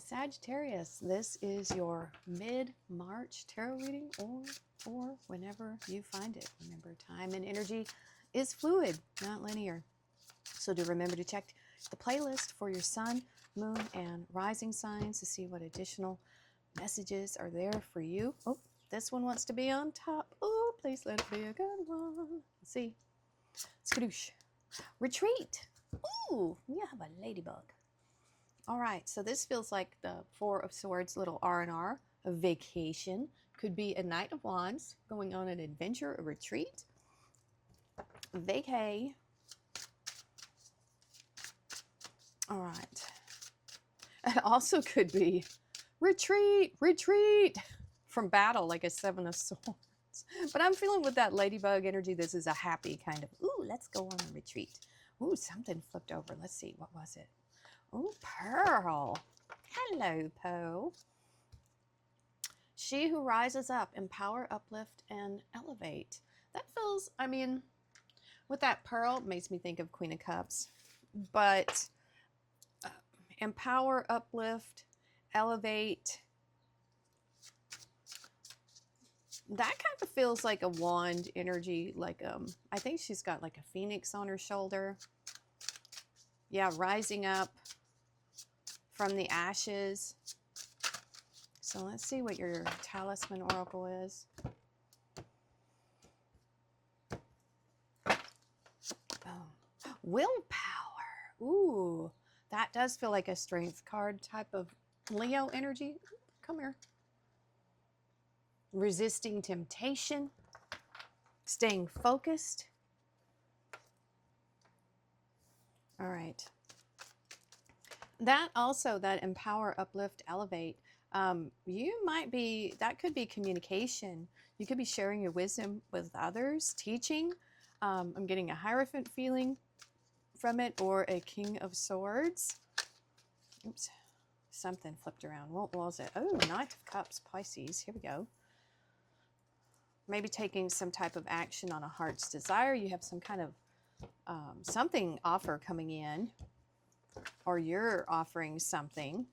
Sagittarius, this is your mid-March tarot reading, or whenever you find it. Remember, time and energy is fluid, not linear. So do remember to check the playlist for your sun, moon, and rising signs to see what additional messages are there for you. Oh, this one wants to be on top. Oh, please let it be a good one. Let's see. Skadoosh. Retreat. Ooh, we have a ladybug. All right, so this feels like the Four of Swords, little R&R, a vacation. Could be a Knight of Wands, going on an adventure, a retreat. Vacay. All right. It also could be retreat, retreat from battle, like a Seven of Swords. But I'm feeling with that ladybug energy, this is a happy kind of, ooh, let's go on a retreat. Ooh, something flipped over. Let's see, what was it? Oh, Pearl. Hello, Poe. She who rises up, empower, uplift, and elevate. That feels, I mean, with that Pearl, it makes me think of Queen of Cups. But empower, uplift, elevate. That kind of feels like a wand energy. Like, I think she's got like a phoenix on her shoulder. Yeah, rising up from the ashes. So let's see what your talisman oracle is. Oh, willpower. Ooh, that does feel like a strength card type of Leo energy. Come here. Resisting temptation. Staying focused. All right. That also, that empower, uplift, elevate, you might be, that could be communication. You could be sharing your wisdom with others, teaching. I'm getting a Hierophant feeling from it, or a King of Swords. Oops, something flipped around. What was it? Oh, Knight of Cups, Pisces. Here we go. Maybe taking some type of action on a heart's desire. You have some kind of something offer coming in, or you're offering something.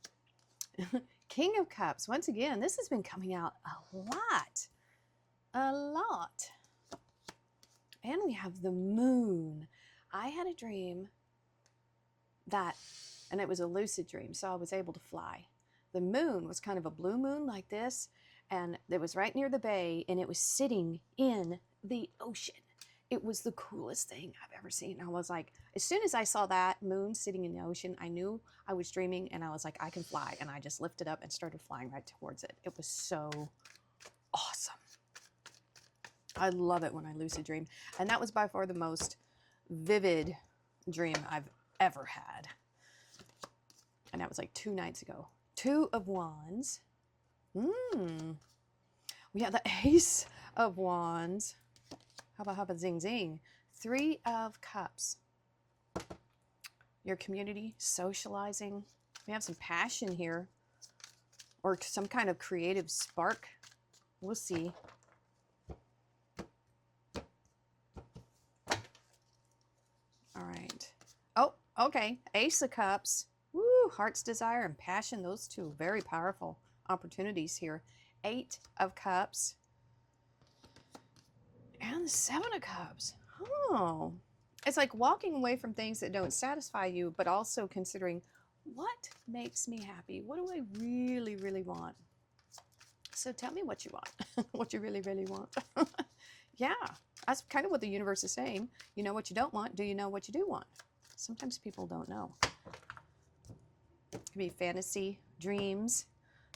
King of Cups, once again, this has been coming out a lot. A lot. And we have the moon. I had a dream that, and it was a lucid dream, so I was able to fly. The moon was kind of a blue moon like this, and it was right near the bay, and it was sitting in the ocean. It was the coolest thing I've ever seen. I was like, as soon as I saw that moon sitting in the ocean, I knew I was dreaming, and I was like, I can fly. And I just lifted up and started flying right towards it. It was so awesome. I love it when I lucid dream. And that was by far the most vivid dream I've ever had. And that was like 2 nights ago. 2 of Wands. We have the Ace of Wands. How about zing zing? 3 of Cups. Your community, socializing. We have some passion here, or some kind of creative spark. We'll see. All right. Oh, okay. Ace of Cups. Woo, heart's desire and passion. Those two very powerful opportunities here. 8 of Cups. And the 7 of Cups. Oh, it's like walking away from things that don't satisfy you, but also considering, what makes me happy? What do I really, really want? So tell me what you want, what you really, really want. Yeah, that's kind of what the universe is saying. You know what you don't want. Do you know what you do want? Sometimes people don't know. It could be fantasy, dreams.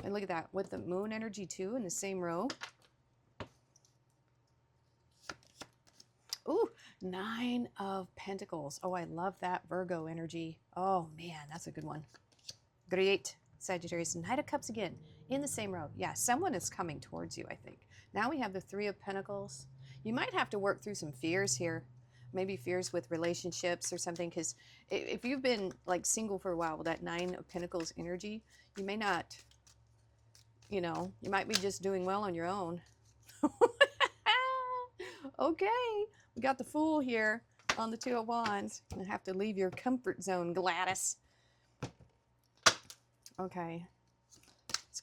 And look at that, with the moon energy too in the same row. Ooh, 9 of Pentacles. Oh, I love that Virgo energy. Oh, man, that's a good one. Great. Sagittarius. Knight of Cups again in the same row. Yeah, someone is coming towards you, I think. Now we have the 3 of Pentacles. You might have to work through some fears here. Maybe fears with relationships or something, because if you've been like single for a while with that 9 of Pentacles energy, you may not, you know, you might be just doing well on your own. Okay, we got the Fool here on the 2 of Wands. You have to leave your comfort zone, Gladys. Okay,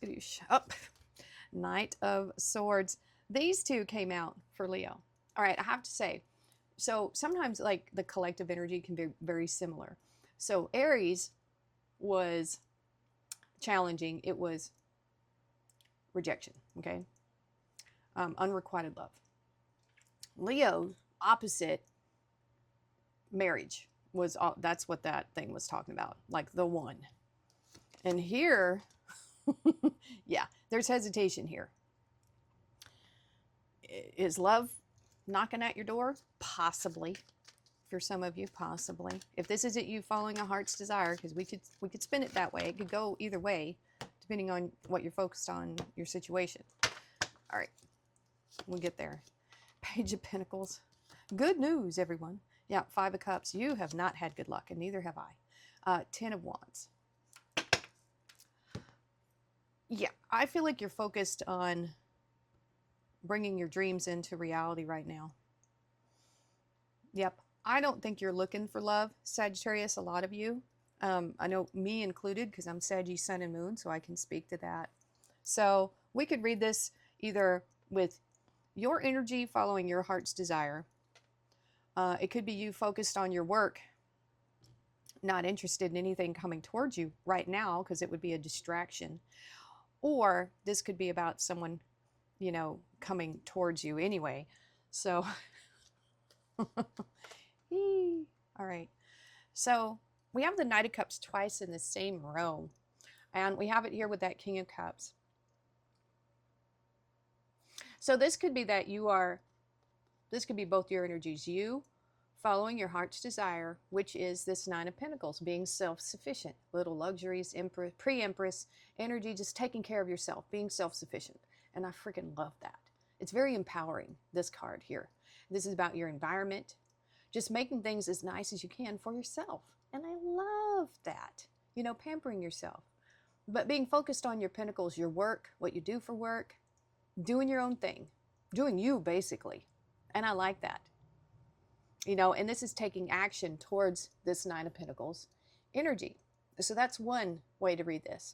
skadoosh. Up. Knight of Swords. These two came out for Leo. All right, I have to say, so sometimes like the collective energy can be very similar. So Aries was challenging. It was rejection, okay? Unrequited love. Leo, opposite, marriage was all, that's what that thing was talking about, like the one. And here, yeah, there's hesitation here. Is love knocking at your door? Possibly. For some of you, possibly. If this isn't you following a heart's desire, because we could spin it that way. It could go either way, depending on what you're focused on, your situation. All right, we'll get there. Page of Pentacles. Good news, everyone. Yeah, Five of Cups. You have not had good luck, and neither have I. Ten of Wands. Yeah, I feel like you're focused on bringing your dreams into reality right now. Yep. I don't think you're looking for love, Sagittarius, a lot of you. I know me included, because I'm Saggy Sun and Moon, so I can speak to that. So we could read this either with your energy following your heart's desire. It could be you focused on your work, not interested in anything coming towards you right now, because it would be a distraction. Or this could be about someone, you know, coming towards you anyway. So, all right. So we have the Knight of Cups twice in the same row. And we have it here with that King of Cups. So this could be that you are, this could be both your energies. You following your heart's desire, which is this Nine of Pentacles, being self-sufficient. Little luxuries, empress, pre-empress energy, just taking care of yourself, being self-sufficient. And I freaking love that. It's very empowering, this card here. This is about your environment, just making things as nice as you can for yourself. And I love that. You know, pampering yourself. But being focused on your pentacles, your work, what you do for work, doing your own thing, doing you basically. And I like that. You know, and this is taking action towards this Nine of Pentacles energy. So that's one way to read this.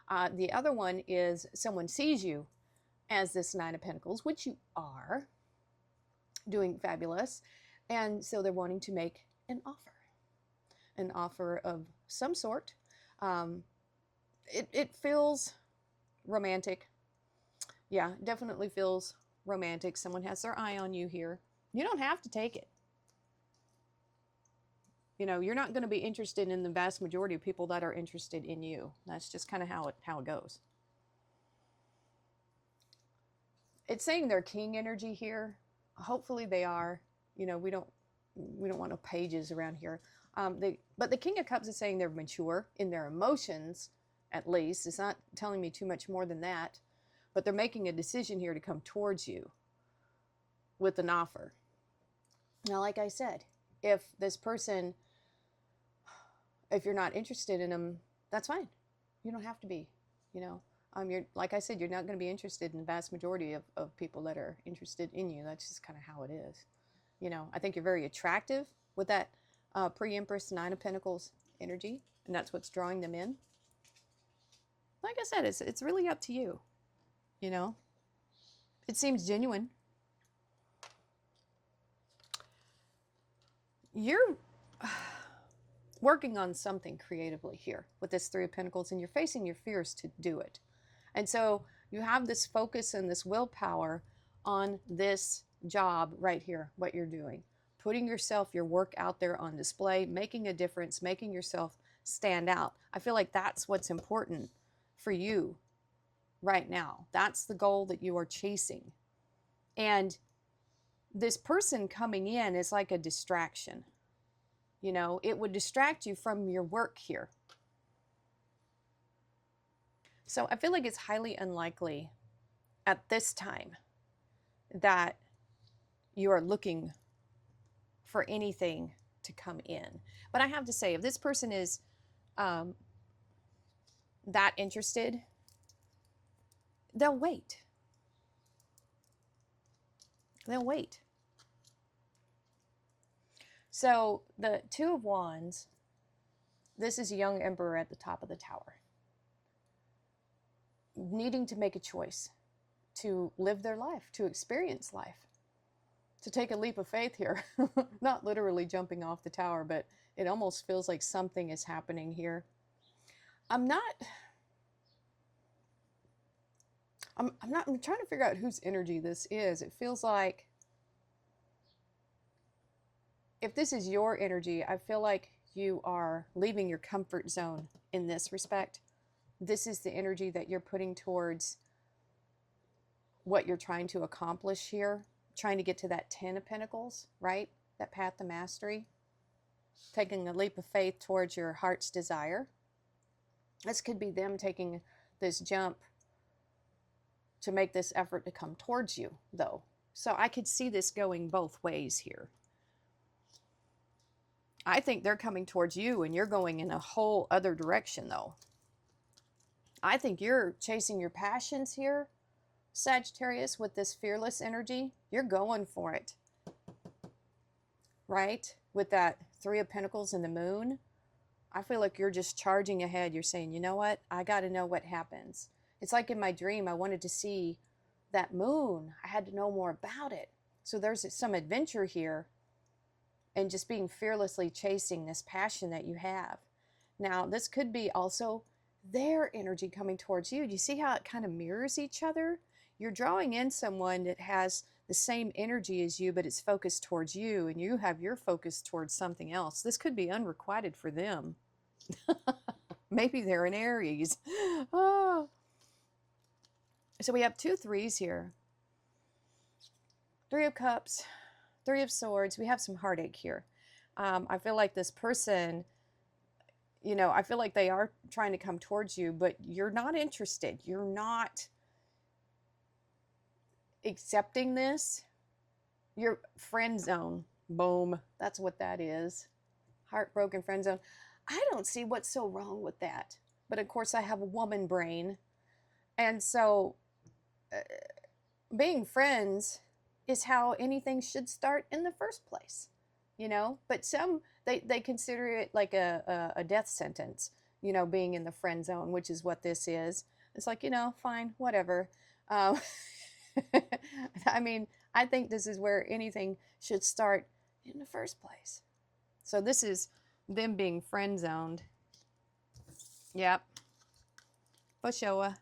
The other one is someone sees you as this Nine of Pentacles, which you are doing fabulous. And so they're wanting to make an offer of some sort. It feels romantic. Yeah, definitely feels romantic. Someone has their eye on you here. You don't have to take it. You know, you're not going to be interested in the vast majority of people that are interested in you. That's just kind of how it goes. It's saying they're king energy here. Hopefully they are. You know, we don't want no pages around here. But the King of Cups is saying they're mature in their emotions, at least. It's not telling me too much more than that. But they're making a decision here to come towards you with an offer. Now, like I said, if this person, if you're not interested in them, that's fine. You don't have to be, you know. You're, like I said, you're not going to be interested in the vast majority of people that are interested in you. That's just kind of how it is. You know, I think you're very attractive with that pre-Empress Nine of Pentacles energy, and that's what's drawing them in. Like I said, it's really up to you, you know. It seems genuine. You're working on something creatively here with this Three of Pentacles, and you're facing your fears to do it. And so you have this focus and this willpower on this job right here, what you're doing. Putting yourself, your work out there on display, making a difference, making yourself stand out. I feel like that's what's important for you right now. That's the goal that you are chasing. And this person coming in is like a distraction. You know, it would distract you from your work here. So I feel like it's highly unlikely at this time that you are looking for anything to come in. But I have to say, if this person is that interested, they'll wait. They'll wait. So the Two of Wands, this is a young emperor at the top of the tower. needing to make a choice to live their life, to experience life, to take a leap of faith here. Not literally jumping off the tower, but it almost feels like something is happening here. I'm trying to figure out whose energy this is. It feels like, if this is your energy, I feel like you are leaving your comfort zone in this respect. This is the energy that you're putting towards what you're trying to accomplish here, trying to get to that 10 of Pentacles, right? That path to mastery, taking a leap of faith towards your heart's desire. This could be them taking this jump to make this effort to come towards you, though. So I could see this going both ways here. I think they're coming towards you and you're going in a whole other direction, though. I think you're chasing your passions here, Sagittarius, with this fearless energy. You're going for it, right? With that 3 of Pentacles and the Moon, I feel like you're just charging ahead. You're saying, you know what? I got to know what happens. It's like in my dream, I wanted to see that moon. I had to know more about it. So there's some adventure here and just being fearlessly chasing this passion that you have. Now, this could be also their energy coming towards you. Do you see how it kind of mirrors each other? You're drawing in someone that has the same energy as you, but it's focused towards you, and you have your focus towards something else. This could be unrequited for them. Maybe they're an Aries. Oh. So we have 2 3s here. 3 of Cups, 3 of Swords. We have some heartache here. I feel like this person, you know, I feel like they are trying to come towards you, but you're not interested. You're not accepting this. Your friend zone. Boom. That's what that is. Heartbroken friend zone. I don't see what's so wrong with that. But of course I have a woman brain. And so being friends is how anything should start in the first place, you know. But some, they consider it like a death sentence, you know, being in the friend zone, which is what this is. It's like, you know, fine, whatever. I mean, I think this is where anything should start in the first place. So this is them being friend zoned. Yep. For sure.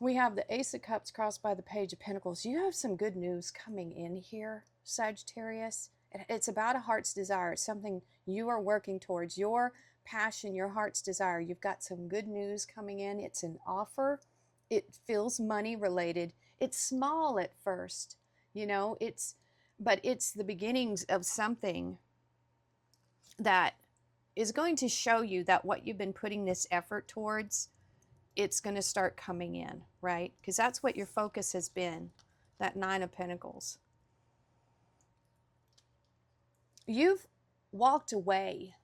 We have the Ace of Cups crossed by the Page of Pentacles. You have some good news coming in here, Sagittarius. It's about a heart's desire. It's something you are working towards, your passion, your heart's desire. You've got some good news coming in. It's an offer. It feels money related. It's small at first, you know, but it's the beginnings of something that is going to show you that what you've been putting this effort towards, it's going to start coming in, right? Because that's what your focus has been, that 9 of Pentacles. You've walked away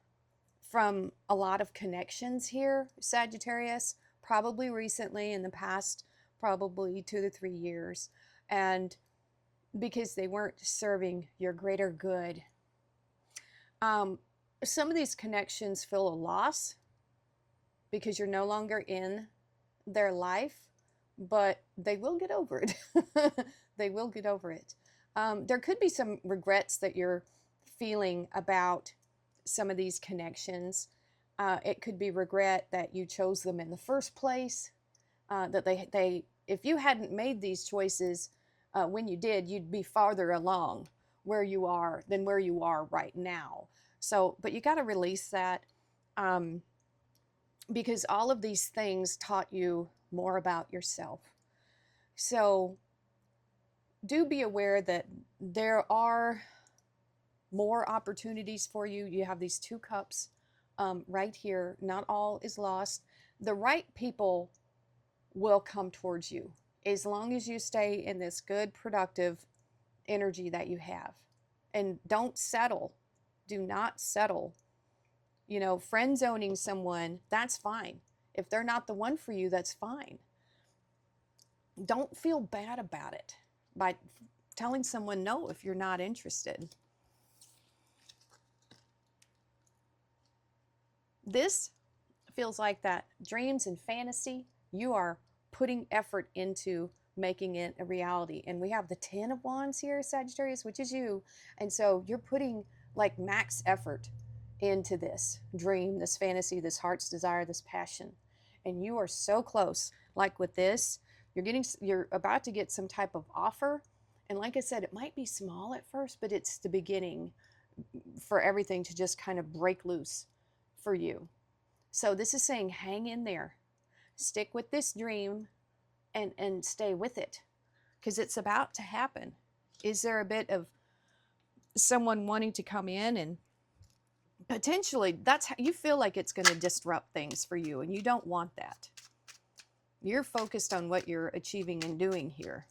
from a lot of connections here, Sagittarius, probably recently, in the past probably 2 to 3 years, and because they weren't serving your greater good. Some of these connections feel a loss because you're no longer in their life, but they will get over it. They will get over it. There could be some regrets that you're feeling about some of these connections. It could be regret that you chose them in the first place, that they if you hadn't made these choices when you did, you'd be farther along where you are than where you are right now. So, but you got to release that, because all of these things taught you more about yourself. So do be aware that there are more opportunities for you. You have these 2 cups right here. Not all is lost. The right people will come towards you as long as you stay in this good, productive energy that you have. And don't settle. Do not settle. You know, friend zoning someone, that's fine. If they're not the one for you, that's fine. Don't feel bad about it by telling someone no if you're not interested. This feels like that dreams and fantasy, you are putting effort into making it a reality. And we have the 10 of Wands here, Sagittarius, which is you. And so you're putting like max effort into this dream, this fantasy, this heart's desire, this passion. And you are so close. Like with this, you're about to get some type of offer. And like I said, it might be small at first, but it's the beginning for everything to just kind of break loose for you. So this is saying hang in there, stick with this dream, and stay with it, because it's about to happen. Is there a bit of someone wanting to come in and potentially that's how you feel like it's going to disrupt things for you, and you don't want that. You're focused on what you're achieving and doing here.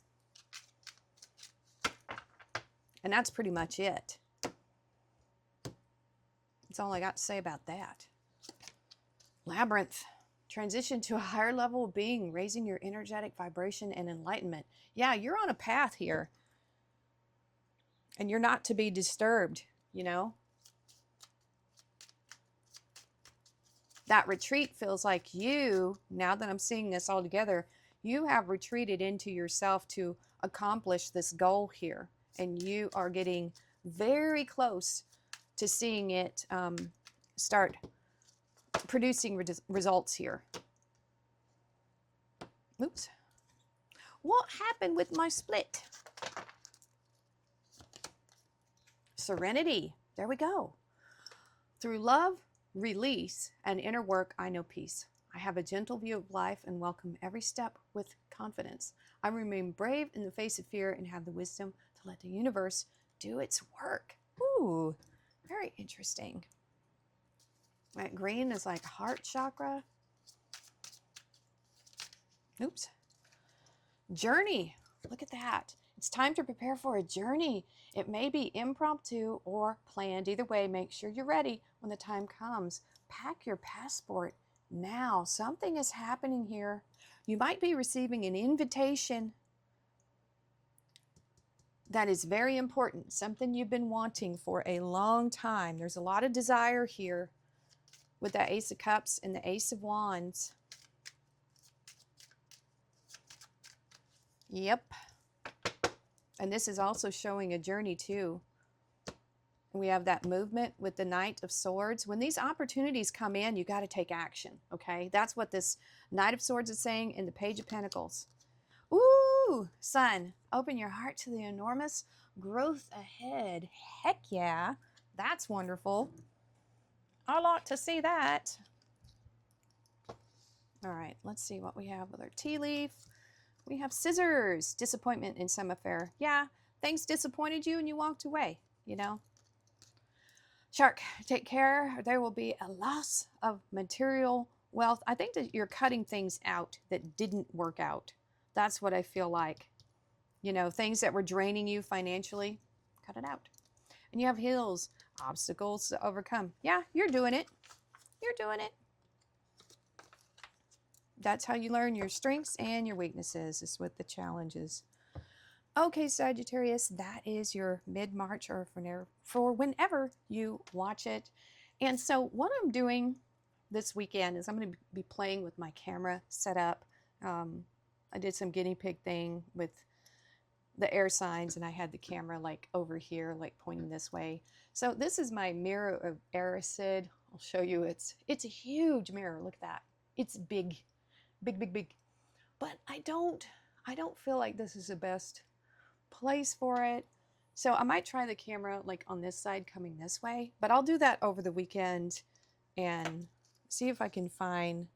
And that's pretty much it. That's all I got to say about that. Labyrinth. Transition to a higher level of being, raising your energetic vibration and enlightenment. Yeah, you're on a path here. And you're not to be disturbed, you know. That retreat feels like you, now that I'm seeing this all together, you have retreated into yourself to accomplish this goal here. And you are getting very close to seeing it start producing results here. Oops. What happened with my split? Serenity. There we go. Through love, release, and inner work, I know peace. I have a gentle view of life and welcome every step with confidence. I remain brave in the face of fear and have the wisdom to let the universe do its work. Ooh, very interesting. That green is like heart chakra. Oops. Journey. Look at that. It's time to prepare for a journey. It may be impromptu or planned. Either way, make sure you're ready when the time comes. Pack your passport now. Something is happening here. You might be receiving an invitation that is very important. Something you've been wanting for a long time. There's a lot of desire here with that Ace of Cups and the Ace of Wands. Yep. And this is also showing a journey too. We have that movement with the Knight of Swords. When these opportunities come in, you got to take action, okay? That's what this Knight of Swords is saying in the Page of Pentacles. Ooh, Sun, open your heart to the enormous growth ahead. Heck yeah, that's wonderful. I like to see that. All right, let's see what we have with our tea leaf. We have Scissors, disappointment in some affair. Yeah, things disappointed you and you walked away, you know. Shark, take care. There will be a loss of material wealth. I think that you're cutting things out that didn't work out. That's what I feel like. You know, things that were draining you financially, cut it out. And you have Hills, obstacles to overcome. Yeah, you're doing it. You're doing it. That's how you learn your strengths and your weaknesses, is with the challenges. Okay, Sagittarius, that is your mid-March or for whenever you watch it. And so what I'm doing this weekend is I'm going to be playing with my camera setup. I did some guinea pig thing with the air signs, and I had the camera like over here, like pointing this way. So this is my mirror of Erised. I'll show you. It's a huge mirror. Look at that. It's big. Big. But I don't feel like this is the best place for it. So I might try the camera like on this side coming this way, but I'll do that over the weekend and see if I can find,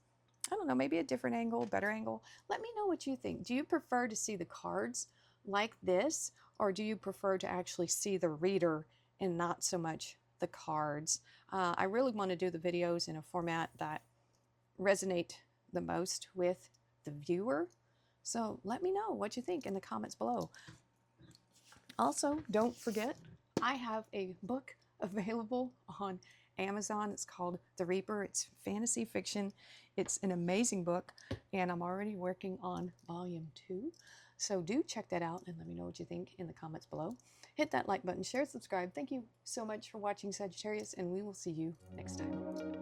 I don't know, maybe a different angle, better angle. Let me know what you think. Do you prefer to see the cards like this, or do you prefer to actually see the reader and not so much the cards? I really want to do the videos in a format that resonate the most with the viewer. So let me know what you think in the comments below. Also, don't forget, I have a book available on Amazon. It's called The Reaper. It's fantasy fiction. It's an amazing book, and I'm already working on volume 2. So do check that out and let me know what you think in the comments below. Hit that like button, share, subscribe. Thank you so much for watching, Sagittarius, and we will see you next time.